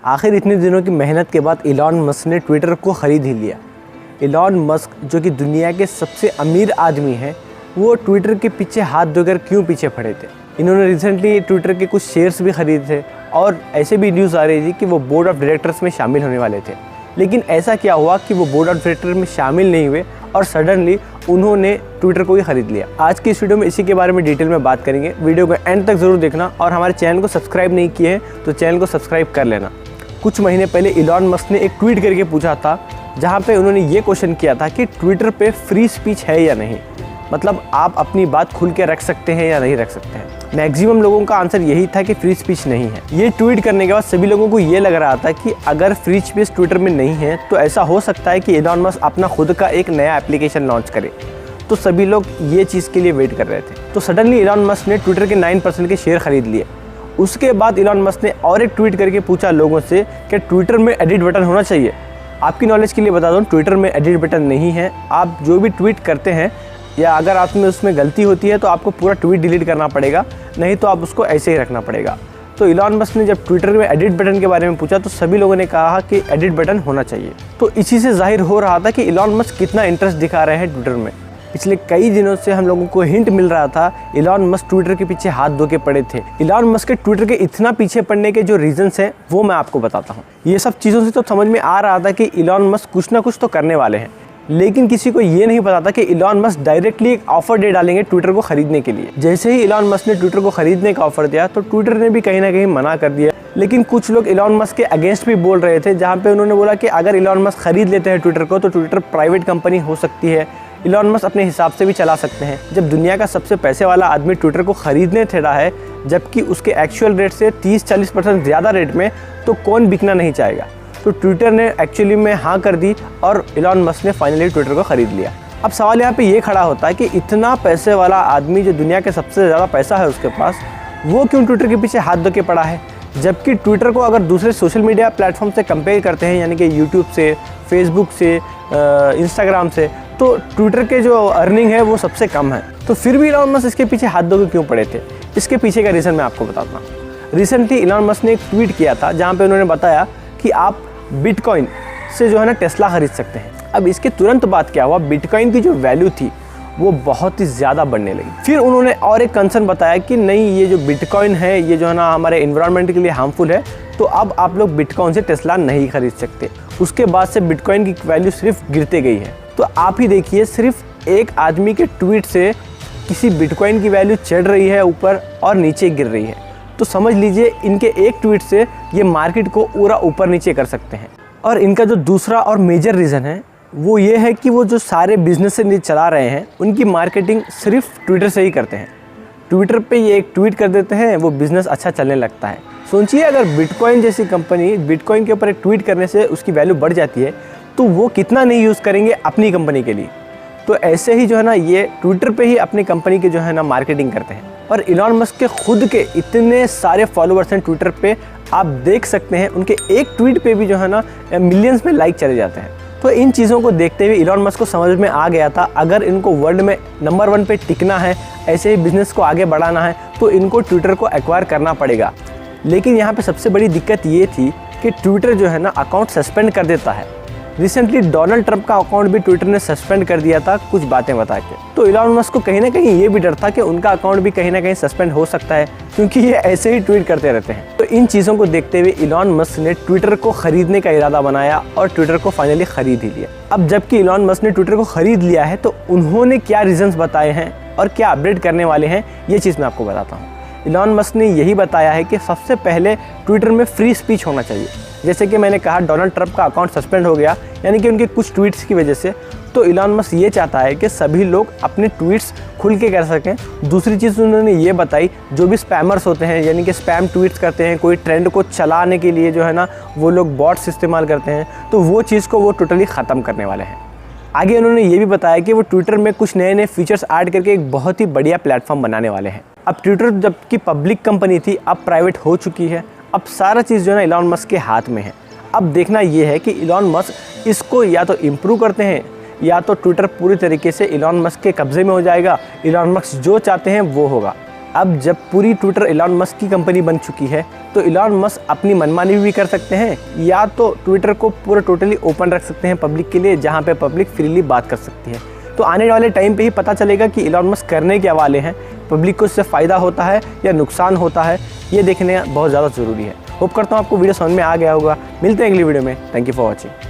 आखिर इतने दिनों की मेहनत के बाद इलॉन मस्क ने ट्विटर को ख़रीद ही लिया। इलॉन मस्क जो कि दुनिया के सबसे अमीर आदमी हैं, वो ट्विटर के पीछे हाथ धोकर क्यों पीछे पड़े थे। इन्होंने रिसेंटली ट्विटर के कुछ शेयर्स भी ख़रीदे थे और ऐसे भी न्यूज़ आ रही थी कि वो बोर्ड ऑफ डायरेक्टर्स में शामिल होने वाले थे। लेकिन ऐसा क्या हुआ कि वो बोर्ड ऑफ डायरेक्टर में शामिल नहीं हुए और सडनली उन्होंने ट्विटर को ही ख़रीद लिया। आज की इस वीडियो में इसी के बारे में डिटेल में बात करेंगे। वीडियो को एंड तक ज़रूर देखना और हमारे चैनल को सब्सक्राइब नहीं किए हैं तो चैनल को सब्सक्राइब कर लेना। कुछ महीने पहले इलॉन मस्क ने एक ट्वीट करके पूछा था, जहाँ पे उन्होंने ये क्वेश्चन किया था कि ट्विटर पे फ्री स्पीच है या नहीं, मतलब आप अपनी बात खुल के रख सकते हैं या नहीं रख सकते हैं। मैक्सिमम लोगों का आंसर यही था कि फ्री स्पीच नहीं है। ये ट्वीट करने के बाद सभी लोगों को ये लग रहा था कि अगर फ्री स्पीच ट्विटर में नहीं है तो ऐसा हो सकता है कि इलॉन मस्क अपना खुद का एक नया एप्लीकेशन लॉन्च करे। तो सभी लोग ये चीज़ के लिए वेट कर रहे थे। तो सडनली इलॉन मस्क ने ट्विटर के 9% के शेयर खरीद लिए। उसके बाद इलॉन मस्क ने और एक ट्वीट करके पूछा लोगों से कि ट्विटर में एडिट बटन होना चाहिए। आपकी नॉलेज के लिए बता दूं, ट्विटर में एडिट बटन नहीं है। आप जो भी ट्वीट करते हैं या अगर आप में उसमें गलती होती है तो आपको पूरा ट्वीट डिलीट करना पड़ेगा, नहीं तो आप उसको ऐसे ही रखना पड़ेगा। तो इलॉन मस्क ने जब ट्विटर में एडिट बटन के बारे में पूछा तो सभी लोगों ने कहा कि एडिट बटन होना चाहिए। तो इसी से जाहिर हो रहा था कि इलॉन मस्क कितना इंटरेस्ट दिखा रहे हैं ट्विटर में। पिछले कई दिनों से हम लोगों को हिंट मिल रहा था इलॉन मस्क ट्विटर के पीछे हाथ धो के पड़े थे। इलॉन मस्क के ट्विटर के इतना पीछे पड़ने के जो रीजंस हैं वो मैं आपको बताता हूँ। ये सब चीज़ों से तो समझ में आ रहा था कि इलॉन मस्क कुछ ना कुछ तो करने वाले हैं, लेकिन किसी को ये नहीं पता था कि इलॉन मस्क डायरेक्टली एक ऑफर दे डालेंगे ट्विटर को खरीदने के लिए। जैसे ही इलॉन मस्क ने ट्विटर को खरीदने का ऑफर दिया तो ट्विटर ने भी कहीं ना कहीं मना कर दिया। लेकिन कुछ लोग इलॉन मस्क के अगेंस्ट भी बोल रहे थे, जहाँ पे उन्होंने बोला कि अगर इलॉन मस्क खरीद लेते हैं ट्विटर को तो ट्विटर प्राइवेट कंपनी हो सकती है, इलॉन मस्क अपने हिसाब से भी चला सकते हैं। जब दुनिया का सबसे पैसे वाला आदमी ट्विटर को खरीदने थे है, जबकि उसके एक्चुअल रेट से 30-40% ज़्यादा रेट में, तो कौन बिकना नहीं चाहेगा। तो ट्विटर ने एक्चुअली में हाँ कर दी और इलॉन मस्क ने फाइनली ट्विटर को ख़रीद लिया। अब सवाल यहाँ पे ये खड़ा होता है कि इतना पैसे वाला आदमी जो दुनिया के सबसे ज़्यादा पैसा है उसके पास, वो क्यों ट्विटर के पीछे हाथ धो के पड़ा है। जबकि ट्विटर को अगर दूसरे सोशल मीडिया प्लेटफॉर्म से कंपेयर करते हैं, यानी कि यूट्यूब से, फेसबुक से, इंस्टाग्राम से, तो ट्विटर के जो अर्निंग है वो सबसे कम है। तो फिर भी इलॉन मस्क इसके पीछे हाथ धो के क्यों पड़े थे, इसके पीछे का रीज़न मैं आपको बताता हूँ। रिसेंटली इलॉन मस्क ने एक ट्वीट किया था जहाँ पे उन्होंने बताया कि आप बिटकॉइन से जो है ना टेस्ला खरीद सकते हैं। अब इसके तुरंत बाद क्या हुआ, बिटकॉइन की जो वैल्यू थी वो बहुत ही ज़्यादा बढ़ने लगी। फिर उन्होंने और एक कंसर्न बताया कि नहीं, ये जो बिटकॉइन है ये जो है ना हमारे एनवायरनमेंट के लिए हार्मफुल है, तो अब आप लोग बिटकॉइन से टेस्ला नहीं खरीद सकते। उसके बाद से बिटकॉइन की वैल्यू सिर्फ गिरते गई है। तो आप ही देखिए, सिर्फ एक आदमी के ट्वीट से किसी बिटकॉइन की वैल्यू चढ़ रही है ऊपर और नीचे गिर रही है। तो समझ लीजिए इनके एक ट्वीट से ये मार्केट को पूरा ऊपर नीचे कर सकते हैं। और इनका जो दूसरा और मेजर रीज़न है वो ये है कि वो जो सारे बिजनेस से चला रहे हैं उनकी मार्केटिंग सिर्फ ट्विटर से ही करते हैं। ट्विटर पे ये एक ट्वीट कर देते हैं, वो बिज़नेस अच्छा चलने लगता है। सोचिए अगर बिटकॉइन जैसी कंपनी बिटकॉइन के ऊपर एक ट्वीट करने से उसकी वैल्यू बढ़ जाती है तो वो कितना नहीं यूज़ करेंगे अपनी कंपनी के लिए। तो ऐसे ही जो है ना ये ट्विटर पे ही अपनी कंपनी के जो है ना मार्केटिंग करते हैं। और इलॉन मस्क के खुद के इतने सारे फॉलोअर्स हैं ट्विटर पे, आप देख सकते हैं उनके एक ट्वीट पे भी जो है ना मिलियंस में लाइक चले जाते हैं। तो इन चीज़ों को देखते हुए इलॉन मस्क को समझ में आ गया था अगर इनको वर्ल्ड में नंबर 1 पे टिकना है, ऐसे ही बिजनेस को आगे बढ़ाना है, तो इनको ट्विटर को एक्वायर करना पड़ेगा। लेकिन यहाँ पे सबसे बड़ी दिक्कत ये थी कि ट्विटर जो है ना अकाउंट सस्पेंड कर देता है। रिसेंटली डोनाल्ड ट्रंप का अकाउंट भी ट्विटर ने सस्पेंड कर दिया था कुछ बातें बता के। तो इलॉन मस्क को कहीं ना कहीं ये भी डर था कि उनका अकाउंट भी कहीं ना कहीं सस्पेंड हो सकता है, क्योंकि ये ऐसे ही ट्वीट करते रहते हैं। तो इन चीज़ों को देखते हुए इलॉन मस्क ने ट्विटर को खरीदने का इरादा बनाया और ट्विटर को फाइनली खरीद ही लिया। अब जबकि इलॉन मस्क ने ट्विटर को खरीद लिया है तो उन्होंने क्या रीजंस बताए हैं और क्या अपडेट करने वाले हैं, ये चीज़ मैं आपको बताता हूँ। इलॉन मस्क ने यही बताया है कि सबसे पहले ट्विटर में फ्री स्पीच होना चाहिए। जैसे कि मैंने कहा डोनाल्ड ट्रंप का अकाउंट सस्पेंड हो गया, यानी कि उनके कुछ ट्वीट्स की वजह से। तो इलॉन मस्क ये चाहता है कि सभी लोग अपने ट्वीट्स खुल के कर सकें। दूसरी चीज़ उन्होंने ये बताई, जो भी स्पैमर्स होते हैं यानी कि स्पैम ट्वीट्स करते हैं, कोई ट्रेंड को चलाने के लिए जो है ना वो लोग बॉट्स इस्तेमाल करते हैं, तो वो चीज़ को वो टोटली ख़त्म करने वाले हैं। आगे उन्होंने ये भी बताया कि वो ट्विटर में कुछ नए नए फीचर्स ऐड करके एक बहुत ही बढ़िया प्लेटफॉर्म बनाने वाले हैं। अब ट्विटर जबकि पब्लिक कंपनी थी अब प्राइवेट हो चुकी है। अब सारा चीज़ जो है ना इलॉन मस्क के हाथ में है। अब देखना ये है कि इलॉन मस्क इसको या तो इम्प्रूव करते हैं या तो ट्विटर पूरी तरीके से इलॉन मस्क के कब्ज़े में हो जाएगा। इलॉन मस्क जो चाहते हैं वो होगा। अब जब पूरी ट्विटर इलॉन मस्क की कंपनी बन चुकी है तो इलॉन मस्क अपनी मनमानी भी कर सकते हैं, या तो ट्विटर को पूरा टोटली ओपन रख सकते हैं पब्लिक के लिए, जहां पे पब्लिक फ्रीली बात कर सकती है। तो आने वाले टाइम पे ही पता चलेगा कि इलॉन मस्क करने क्या वाले हैं, पब्लिक को इससे फ़ायदा होता है या नुकसान होता है, ये देखने बहुत ज़्यादा ज़रूरी है। होप करता हूँ आपको वीडियो समझ में आ गया होगा। मिलते हैं अगली वीडियो में। Thank you for watching.